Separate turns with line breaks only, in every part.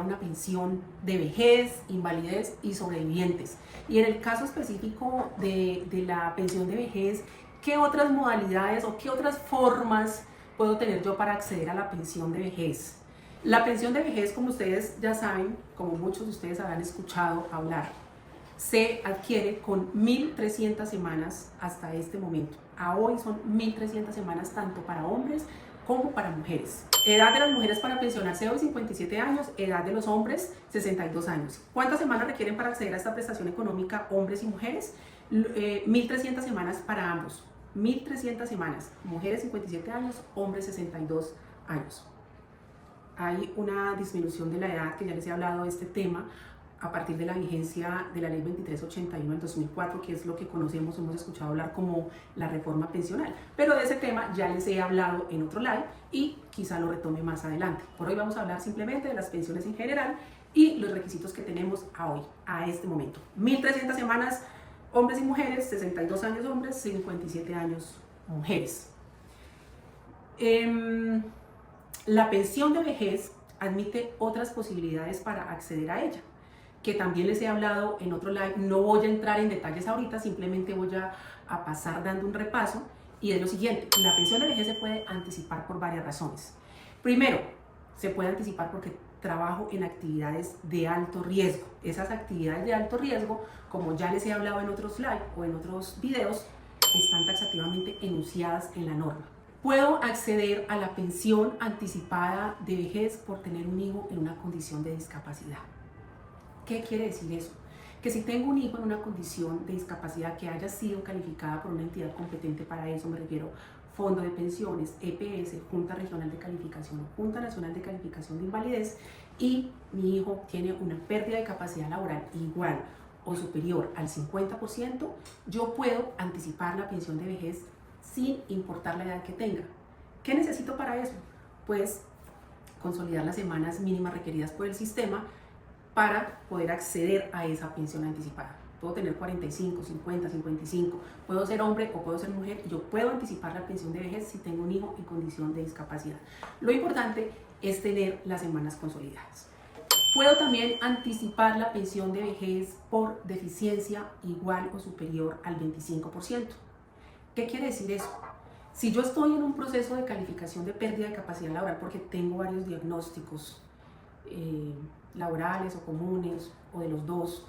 una pensión de vejez, invalidez y sobrevivientes. Y en el caso específico de la pensión de vejez, ¿qué otras modalidades o qué otras formas puedo tener yo para acceder a la pensión de vejez? La pensión de vejez, como ustedes ya saben, como muchos de ustedes habrán escuchado hablar, se adquiere con 1.300 semanas hasta este momento. A hoy son 1.300 semanas tanto para hombres como para mujeres. Edad de las mujeres para pensionarse hoy 57 años, edad de los hombres 62 años. ¿Cuántas semanas requieren para acceder a esta prestación económica hombres y mujeres? 1.300 semanas para ambos. 1.300 semanas, mujeres 57 años, hombres 62 años. Hay una disminución de la edad, que ya les he hablado de este tema, a partir de la vigencia de la Ley 2381 del 2004, que es lo que conocemos, hemos escuchado hablar como la reforma pensional. Pero de ese tema ya les he hablado en otro live y quizá lo retome más adelante. Por hoy vamos a hablar simplemente de las pensiones en general y los requisitos que tenemos a este momento. 1.300 semanas, hombres y mujeres, 62 años hombres, 57 años mujeres. La pensión de vejez admite otras posibilidades para acceder a ella, que también les he hablado en otro live. No voy a entrar en detalles ahorita, simplemente voy a pasar dando un repaso. Y es lo siguiente: la pensión de vejez se puede anticipar por varias razones. Primero, se puede anticipar porque trabajo en actividades de alto riesgo. Esas actividades de alto riesgo, como ya les he hablado en otros live o en otros videos, están taxativamente enunciadas en la norma. Puedo acceder a la pensión anticipada de vejez por tener un hijo en una condición de discapacidad. ¿Qué quiere decir eso? Que si tengo un hijo en una condición de discapacidad que haya sido calificada por una entidad competente para eso, me refiero Fondo de Pensiones, EPS, Junta Regional de Calificación o Junta Nacional de Calificación de Invalidez, y mi hijo tiene una pérdida de capacidad laboral igual o superior al 50%, yo puedo anticipar la pensión de vejez sin importar la edad que tenga. ¿Qué necesito para eso? Pues consolidar las semanas mínimas requeridas por el sistema para poder acceder a esa pensión anticipada. Puedo tener 45, 50, 55, puedo ser hombre o puedo ser mujer, yo puedo anticipar la pensión de vejez si tengo un hijo en condición de discapacidad. Lo importante es tener las semanas consolidadas. Puedo también anticipar la pensión de vejez por deficiencia igual o superior al 25%. ¿Qué quiere decir eso? Si yo estoy en un proceso de calificación de pérdida de capacidad laboral porque tengo varios diagnósticos laborales o comunes o de los dos,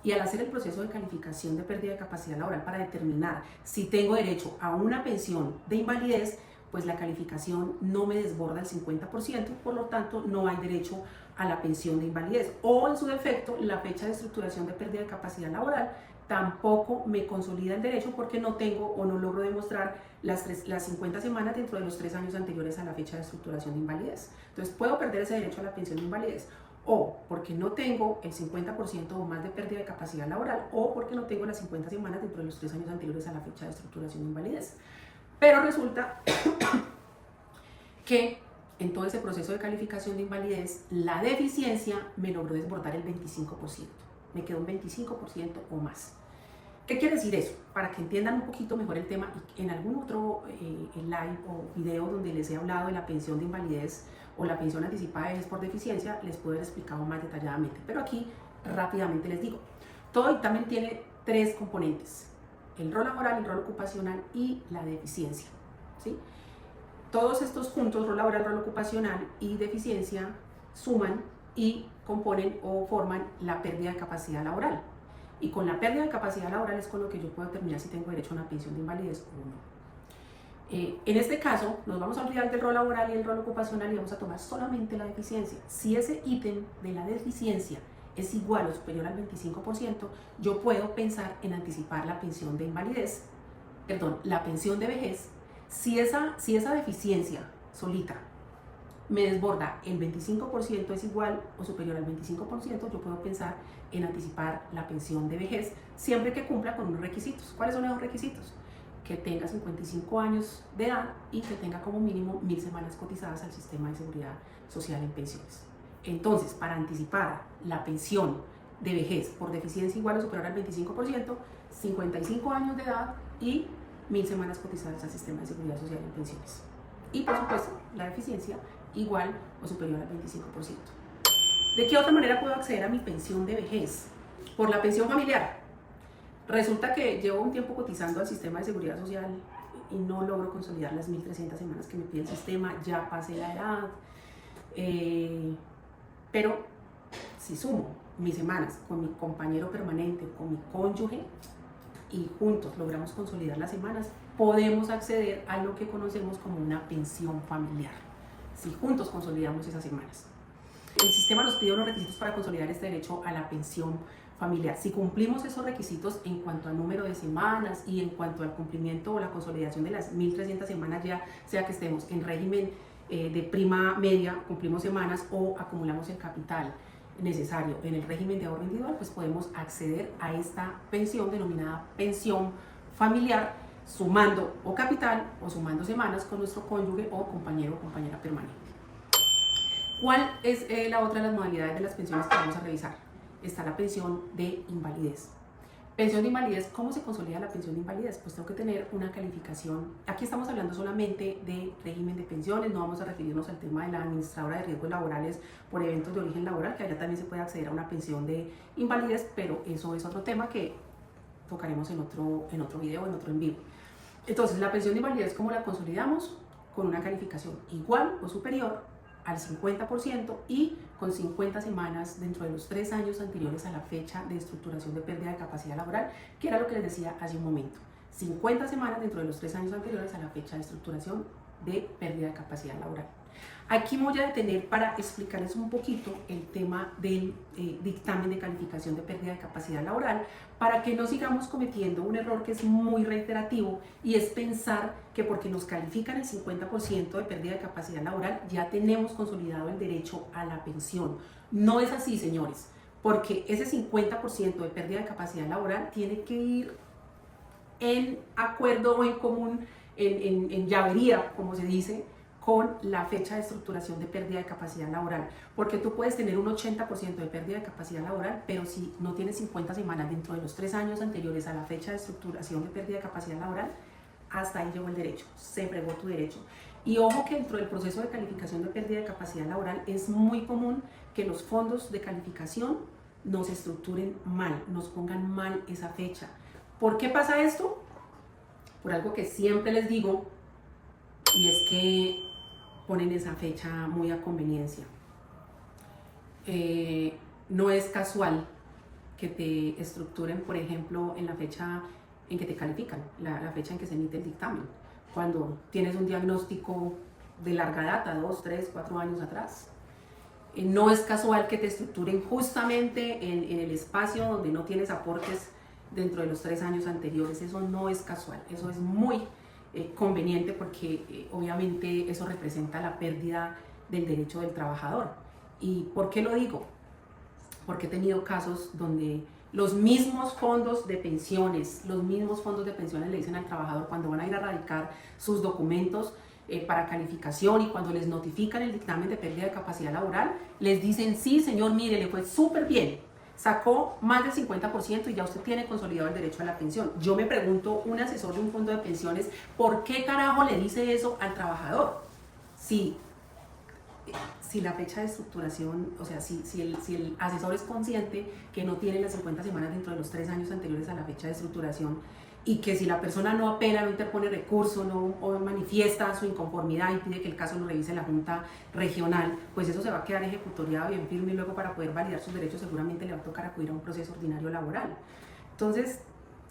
y al hacer el proceso de calificación de pérdida de capacidad laboral para determinar si tengo derecho a una pensión de invalidez, pues la calificación no me desborda el 50%, por lo tanto no hay derecho a la pensión de invalidez, o en su defecto la fecha de estructuración de pérdida de capacidad laboral tampoco me consolida el derecho porque no tengo o no logro demostrar las 50 semanas dentro de los 3 años anteriores a la fecha de estructuración de invalidez. Entonces puedo perder ese derecho a la pensión de invalidez, o porque no tengo el 50% o más de pérdida de capacidad laboral, o porque no tengo las 50 semanas dentro de los 3 años anteriores a la fecha de estructuración de invalidez. Pero resulta que en todo ese proceso de calificación de invalidez, la deficiencia me logró desbordar el 25%. Me quedó un 25% o más. ¿Qué quiere decir eso? Para que entiendan un poquito mejor el tema, y en algún otro live o video donde les he hablado de la pensión de invalidez o la pensión anticipada de vejez por deficiencia, les puedo haber explicado más detalladamente. Pero aquí rápidamente les digo, todo dictamen tiene 3 componentes: el rol laboral, el rol ocupacional y la deficiencia, ¿sí? Todos estos juntos, rol laboral, rol ocupacional y deficiencia, suman y componen o forman la pérdida de capacidad laboral. Y con la pérdida de capacidad laboral es con lo que yo puedo determinar si tengo derecho a una pensión de invalidez o no. En este caso, nos vamos a olvidar del rol laboral y el rol ocupacional y vamos a tomar solamente la deficiencia. Si ese ítem de la deficiencia es igual o superior al 25%, yo puedo pensar en anticipar la pensión de invalidez, la pensión de vejez. Si esa deficiencia solita me desborda el 25%, es igual o superior al 25%, yo puedo pensar en anticipar la pensión de vejez, siempre que cumpla con unos requisitos. ¿Cuáles son esos requisitos? Que tenga 55 años de edad y que tenga como mínimo 1.000 semanas cotizadas al sistema de seguridad social en pensiones. Entonces, para anticipar la pensión de vejez por deficiencia igual o superior al 25%, 55 años de edad y 1.000 semanas cotizadas al sistema de seguridad social en pensiones. Y por supuesto, la deficiencia igual o superior al 25%. ¿De qué otra manera puedo acceder a mi pensión de vejez? Por la pensión familiar. Resulta que llevo un tiempo cotizando al sistema de seguridad social y no logro consolidar las 1.300 semanas que me pide el sistema, ya pasé la edad, pero si sumo mis semanas con mi compañero permanente, con mi cónyuge, y juntos logramos consolidar las semanas, podemos acceder a lo que conocemos como una pensión familiar, si juntos consolidamos esas semanas. El sistema nos pide unos requisitos para consolidar este derecho a la pensión familiar. Si cumplimos esos requisitos en cuanto al número de semanas y en cuanto al cumplimiento o la consolidación de las 1.300 semanas, ya sea que estemos en régimen de prima media, cumplimos semanas, o acumulamos el capital necesario en el régimen de ahorro individual, pues podemos acceder a esta pensión denominada pensión familiar, sumando o capital o sumando semanas con nuestro cónyuge o compañero o compañera permanente. ¿Cuál es la otra de las modalidades de las pensiones que vamos a revisar? Está la pensión de invalidez. Pensión de invalidez, ¿cómo se consolida la pensión de invalidez? Pues tengo que tener una calificación. Aquí estamos hablando solamente de régimen de pensiones, no vamos a referirnos al tema de la administradora de riesgos laborales por eventos de origen laboral, que allá también se puede acceder a una pensión de invalidez, pero eso es otro tema que tocaremos en otro video, en otro en vivo. Entonces, la pensión de invalidez, ¿cómo la consolidamos? Con una calificación igual o superior al 50% y con 50 semanas dentro de los 3 años anteriores a la fecha de estructuración de pérdida de capacidad laboral, que era lo que les decía hace un momento. 50 semanas dentro de los 3 años anteriores a la fecha de estructuración de pérdida de capacidad laboral. Aquí me voy a detener para explicarles un poquito el tema del dictamen de calificación de pérdida de capacidad laboral, para que no sigamos cometiendo un error que es muy reiterativo, y es pensar que porque nos califican el 50% de pérdida de capacidad laboral ya tenemos consolidado el derecho a la pensión. No es así, señores, porque ese 50% de pérdida de capacidad laboral tiene que ir en acuerdo o en común, en llavería, como se dice, con la fecha de estructuración de pérdida de capacidad laboral, porque tú puedes tener un 80% de pérdida de capacidad laboral, pero si no tienes 50 semanas dentro de los 3 años anteriores a la fecha de estructuración de pérdida de capacidad laboral, hasta ahí llegó el derecho, se fregó tu derecho. Y ojo que dentro del proceso de calificación de pérdida de capacidad laboral es muy común que los fondos de calificación nos estructuren mal, nos pongan mal esa fecha. ¿Por qué pasa esto? Por algo que siempre les digo, y es que ponen esa fecha muy a conveniencia. No es casual que te estructuren, por ejemplo, en la fecha en que te califican, la fecha en que se emite el dictamen, cuando tienes un diagnóstico de larga data, 2, 3, 4 años atrás. No es casual que te estructuren justamente en el espacio donde no tienes aportes dentro de los 3 años anteriores. Eso no es casual, eso es muy conveniente, porque obviamente eso representa la pérdida del derecho del trabajador. ¿Y por qué lo digo? Porque he tenido casos donde los mismos fondos de pensiones le dicen al trabajador, cuando van a ir a radicar sus documentos para calificación y cuando les notifican el dictamen de pérdida de capacidad laboral, les dicen: sí, señor, mire, le fue súper bien, sacó más del 50% y ya usted tiene consolidado el derecho a la pensión. Yo me pregunto, un asesor de un fondo de pensiones, ¿por qué carajo le dice eso al trabajador? Si la fecha de estructuración, o sea, si el asesor es consciente que no tiene las 50 semanas dentro de los 3 años anteriores a la fecha de estructuración, y que si la persona no apela, no interpone recurso, o manifiesta su inconformidad y pide que el caso lo revise la Junta Regional, pues eso se va a quedar ejecutoriado bien firme, y luego para poder validar sus derechos seguramente le va a tocar acudir a un proceso ordinario laboral. Entonces,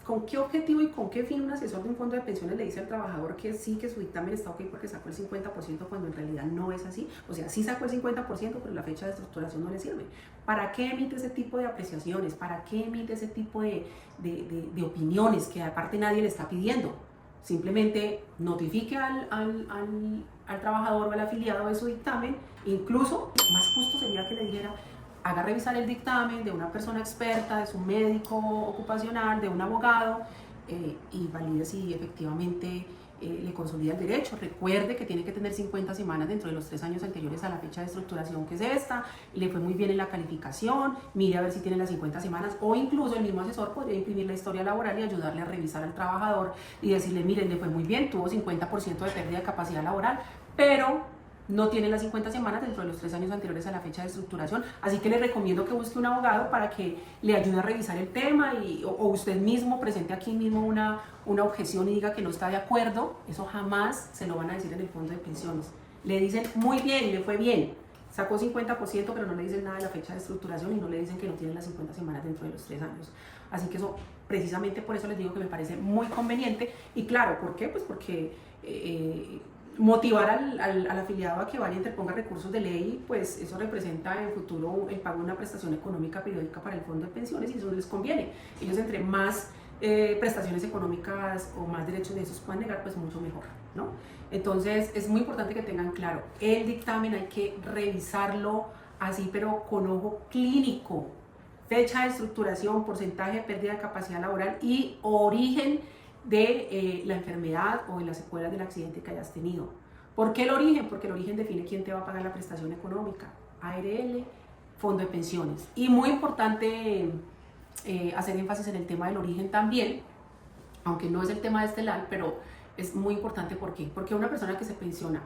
¿con qué objetivo y con qué fin un asesor de un fondo de pensiones le dice al trabajador que sí, que su dictamen está ok porque sacó el 50%, cuando en realidad no es así? O sea, sí sacó el 50%, pero la fecha de estructuración no le sirve. ¿Para qué emite ese tipo de apreciaciones? ¿Para qué emite ese tipo de opiniones que aparte nadie le está pidiendo? Simplemente notifique al trabajador o al afiliado de su dictamen. Incluso más justo sería que le dijera: haga revisar el dictamen de una persona experta, de su médico ocupacional, de un abogado, y valide si efectivamente le consolida el derecho. Recuerde que tiene que tener 50 semanas dentro de los 3 años anteriores a la fecha de estructuración, que es esta. Le fue muy bien en la calificación, mire a ver si tiene las 50 semanas, o incluso el mismo asesor podría imprimir la historia laboral y ayudarle a revisar al trabajador y decirle: miren, le fue muy bien, tuvo 50% de pérdida de capacidad laboral, pero no tienen las 50 semanas dentro de los 3 años anteriores a la fecha de estructuración. Así que le recomiendo que busque un abogado para que le ayude a revisar el tema o usted mismo presente aquí mismo una objeción y diga que no está de acuerdo. Eso jamás se lo van a decir en el fondo de pensiones. Le dicen muy bien, le fue bien, sacó 50%, pero no le dicen nada de la fecha de estructuración y no le dicen que no tienen las 50 semanas dentro de los 3 años. Así que eso, precisamente por eso les digo que me parece muy conveniente. Y claro, ¿por qué? Pues porque motivar al afiliado a que vaya e interponga recursos de ley, pues eso representa en futuro el pago de una prestación económica periódica para el fondo de pensiones y eso les conviene. Ellos entre más prestaciones económicas o más derechos de esos puedan negar, pues mucho mejor, ¿no? Entonces es muy importante que tengan claro, el dictamen hay que revisarlo así, pero con ojo clínico. Fecha de estructuración, porcentaje de pérdida de capacidad laboral y origen de la enfermedad o de las secuelas del accidente que hayas tenido. ¿Por qué el origen? Porque el origen define quién te va a pagar la prestación económica, ARL, fondo de pensiones. Y muy importante hacer énfasis en el tema del origen también, aunque no es el tema de este LAL, pero es muy importante. ¿Por qué? Porque una persona que se pensiona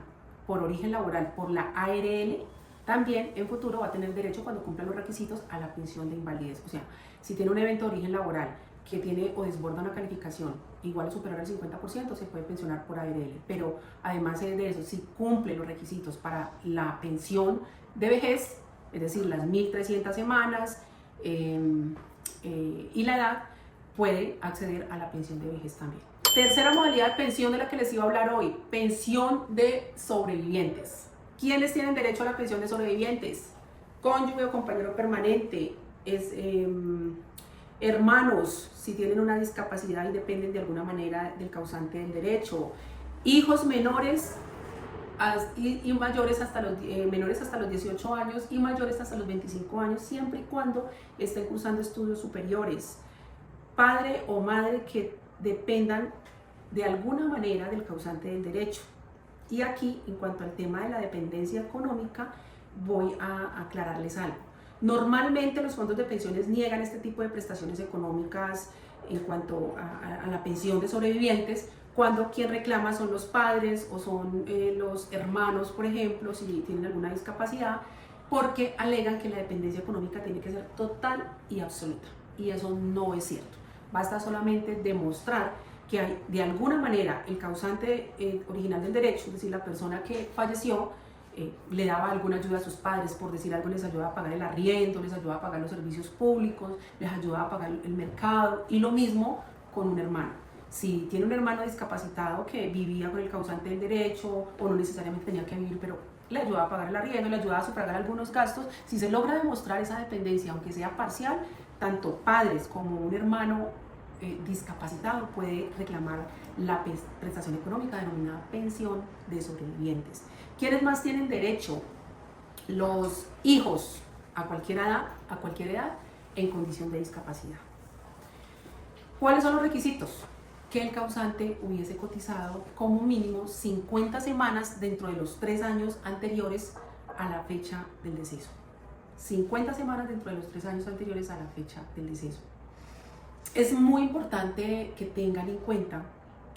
por origen laboral por la ARL, también en futuro va a tener derecho, cuando cumpla los requisitos, a la pensión de invalidez. O sea, si tiene un evento de origen laboral que tiene o desborda una calificación igual o superior al 50%, se puede pensionar por ARL. Pero además de eso, si cumple los requisitos para la pensión de vejez, es decir, las 1.300 semanas y la edad, puede acceder a la pensión de vejez también. Tercera modalidad de pensión de la que les iba a hablar hoy, pensión de sobrevivientes. ¿Quiénes tienen derecho a la pensión de sobrevivientes? Cónyuge o compañero permanente, hermanos, si tienen una discapacidad y dependen de alguna manera del causante del derecho, hijos menores y mayores menores hasta los 18 años y mayores hasta los 25 años, siempre y cuando estén cursando estudios superiores, padre o madre que dependan de alguna manera del causante del derecho. Y aquí, en cuanto al tema de la dependencia económica, voy a aclararles algo. Normalmente los fondos de pensiones niegan este tipo de prestaciones económicas en cuanto a la pensión de sobrevivientes, cuando quien reclama son los padres o son los hermanos, por ejemplo, si tienen alguna discapacidad, porque alegan que la dependencia económica tiene que ser total y absoluta. Y eso no es cierto. Basta solamente demostrar que hay, de alguna manera, el causante original del derecho, es decir, la persona que falleció, le daba alguna ayuda a sus padres, por decir algo, les ayudaba a pagar el arriendo, les ayudaba a pagar los servicios públicos, les ayudaba a pagar el mercado, y lo mismo con un hermano. Si tiene un hermano discapacitado que vivía con el causante del derecho, o no necesariamente tenía que vivir, pero le ayudaba a pagar el arriendo, le ayudaba a sufragar algunos gastos, si se logra demostrar esa dependencia, aunque sea parcial, tanto padres como un hermano discapacitado puede reclamar la prestación económica denominada pensión de sobrevivientes. ¿Quiénes más tienen derecho? Los hijos a cualquier edad en condición de discapacidad. ¿Cuáles son los requisitos? Que el causante hubiese cotizado como mínimo 50 semanas dentro de los 3 años anteriores a la fecha del deceso. 50 semanas dentro de los 3 años anteriores a la fecha del deceso. Es muy importante que tengan en cuenta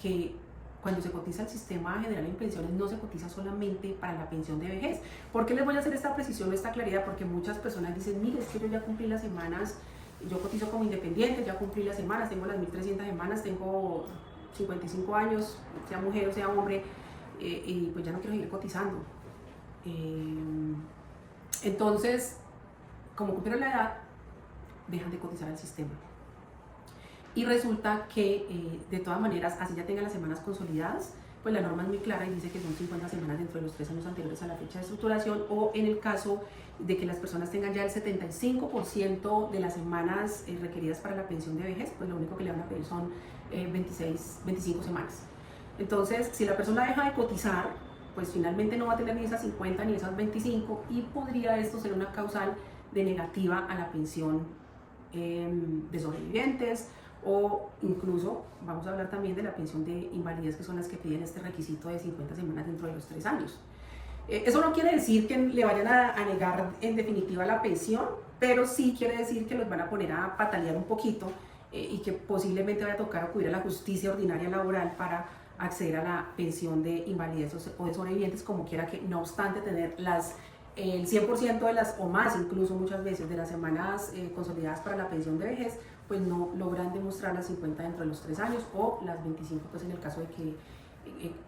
que cuando se cotiza el sistema general en pensiones no se cotiza solamente para la pensión de vejez. ¿Por qué les voy a hacer esta precisión, esta claridad? Porque muchas personas dicen, mire, es que yo ya cumplí las semanas, yo cotizo como independiente, ya cumplí las semanas, tengo las 1.300 semanas, tengo 55 años, sea mujer o sea hombre, y pues ya no quiero seguir cotizando. Entonces, como cumplieron la edad, dejan de cotizar al sistema. Y resulta que de todas maneras, así ya tengan las semanas consolidadas, pues la norma es muy clara y dice que son 50 semanas dentro de los 3 años anteriores a la fecha de estructuración, o en el caso de que las personas tengan ya el 75% de las semanas requeridas para la pensión de vejez, pues lo único que le van a pedir son 25 semanas. Entonces, si la persona deja de cotizar, pues finalmente no va a tener ni esas 50 ni esas 25, y podría esto ser una causal de negativa a la pensión de sobrevivientes, o incluso vamos a hablar también de la pensión de invalidez, que son las que piden este requisito de 50 semanas dentro de los 3 años. Eso no quiere decir que le vayan a negar en definitiva la pensión, pero sí quiere decir que los van a poner a patalear un poquito y que posiblemente vaya a tocar acudir a la justicia ordinaria laboral para acceder a la pensión de invalidez o de sobrevivientes, como quiera que, no obstante tener el 100% de las, o más incluso muchas veces, de las semanas consolidadas para la pensión de vejez, pues no logran demostrar las 50 dentro de los 3 años, o las 25 pues en el caso de que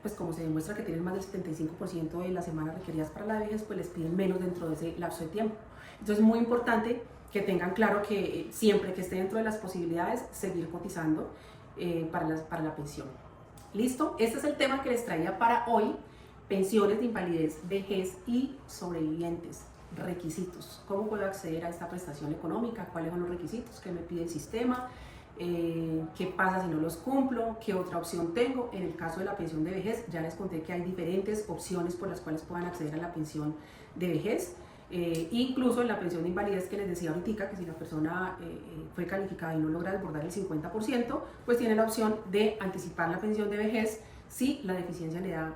pues como se demuestra que tienen más del 75% de las semanas requeridas para la vejez, pues les piden menos dentro de ese lapso de tiempo. Entonces es muy importante que tengan claro que siempre que esté dentro de las posibilidades, seguir cotizando para la pensión. ¿Listo? Este es el tema que les traía para hoy: pensiones de invalidez, vejez y sobrevivientes. Requisitos: ¿cómo puedo acceder a esta prestación económica? ¿Cuáles son los requisitos que me pide el sistema? ¿Qué pasa si no los cumplo? ¿Qué otra opción tengo? En el caso de la pensión de vejez, ya les conté que hay diferentes opciones por las cuales puedan acceder a la pensión de vejez. Incluso en la pensión de invalidez que les decía ahorita, que si la persona fue calificada y no logra desbordar el 50%, pues tiene la opción de anticipar la pensión de vejez si la deficiencia le da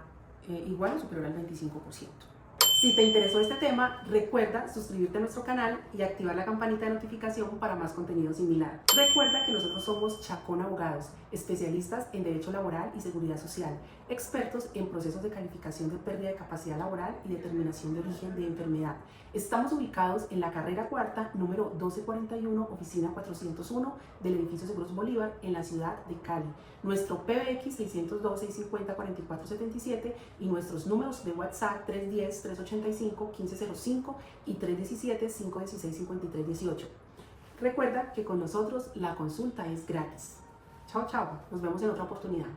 igual o superior al 25%. Si te interesó este tema, recuerda suscribirte a nuestro canal y activar la campanita de notificación para más contenido similar. Recuerda que nosotros somos Chacón Abogados, especialistas en Derecho Laboral y Seguridad Social, expertos en procesos de calificación de pérdida de capacidad laboral y determinación de origen de enfermedad. Estamos ubicados en la carrera cuarta, número 1241, oficina 401 del edificio Seguros Bolívar, en la ciudad de Cali. Nuestro PBX 602-650-4477 y nuestros números de WhatsApp 310-385-1505 y 317-516-5318. Recuerda que con nosotros la consulta es gratis. Chao, chao. Nos vemos en otra oportunidad.